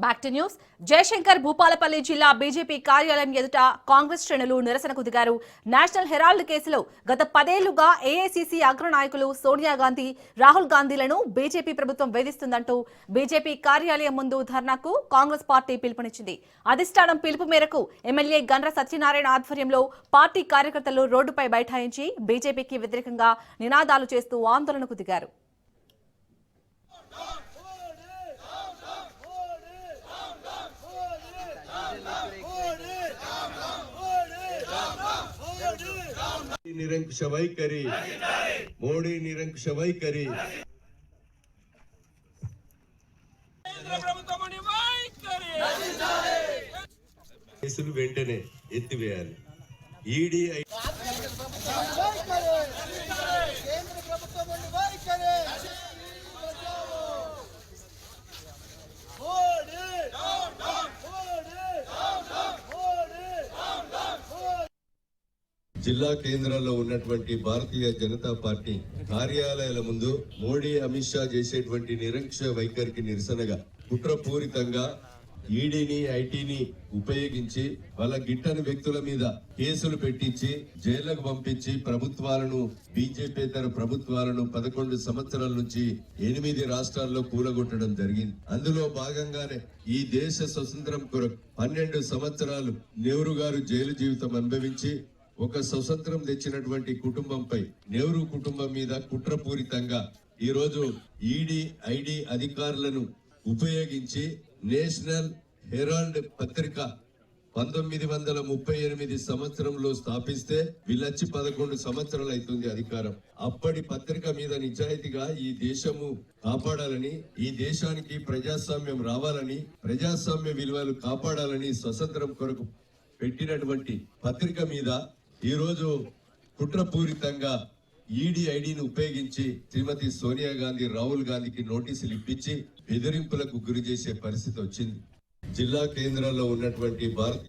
Back to news. Jayashankar Bhupalpally జిల్లా BJP కార్యాలయం ఎదుట కాంగ్రెస్ శ్రేణులు నిరసనకు దిగారు. నేషనల్ హెరాల్డ్ కేసులో గత 10 ఏళ్లుగా ఏఐసీసీ అగ్రనాయకులు సోనియా గాంధీ, రాహుల్ గాంధీలను బీజేపీ ప్రభుత్వం వేధిస్తుందంటూ బీజేపీ కార్యాలయం ముందు ధర్నాకు కాంగ్రెస్ పార్టీ పిలుపునిచ్చింది. అధిష్టానం పిలుపు మేరకు ఎమ్మెల్యే గండ్ర సత్యనారాయణ ఆధ్వర్యంలో పార్టీ కార్యకర్తలు రోడ్డుపై బైఠాయించి బీజేపీకి వ్యతిరేకంగా నినాదాలు చేస్తూ ఆందోళనకు దిగారు. నిరంకుశ వైఖరి, మోడీ నిరంకుశ వైఖరి. కేసులు వెంటనే ఎత్తివేయాలి. ఈడీ జిల్లా కేంద్రాల్లో ఉన్నటువంటి భారతీయ జనతా పార్టీ కార్యాలయాల ముందు మోడీ, అమిత్ షా చేసేటువంటి నిరంకుశ వైఖరికి నిరసనగా కుట్రపూరితంగా ఈడీని, ఐటీని ఉపయోగించి వాళ్ళ గిట్టని వ్యక్తుల మీద కేసులు పెట్టించి జైళ్లకు పంపించి ప్రభుత్వాలను, బీజేపీతర ప్రభుత్వాలను 11 సంవత్సరాల నుంచి 8 రాష్ట్రాల్లో కూలగొట్టడం జరిగింది. అందులో భాగంగానే ఈ దేశ స్వతంత్రం కొరకు 12 సంవత్సరాలు నెహ్రూ గారు జైలు జీవితం అనుభవించి ఒక స్వతంత్రం తెచ్చినటువంటి కుటుంబంపై, నెహ్రూ కుటుంబం మీద కుట్రపూరితంగా ఈ రోజు ఈడీ, ఐడి అధికారులను ఉపయోగించి నేషనల్ హెరాల్డ్ పత్రిక 1938 సంవత్సరంలో స్థాపిస్తే వీళ్ళొచ్చి 11 సంవత్సరాలు అవుతుంది అధికారం. అప్పటి పత్రిక మీద నిజాయితీగా ఈ దేశము కాపాడాలని, ఈ దేశానికి ప్రజాస్వామ్యం రావాలని, ప్రజాస్వామ్య విలువలు కాపాడాలని స్వతంత్రం కొరకు పెట్టినటువంటి పత్రిక మీద ఈ రోజు కుట్రపూరితంగా ఈడీ, ఐడిని ఉపయోగించి శ్రీమతి సోనియా గాంధీ, రాహుల్ గాంధీకి నోటీసులు ఇప్పించి బెదిరింపులకు గురి చేసే పరిస్థితి వచ్చింది. జిల్లా కేంద్రాల్లో ఉన్నటువంటి భారత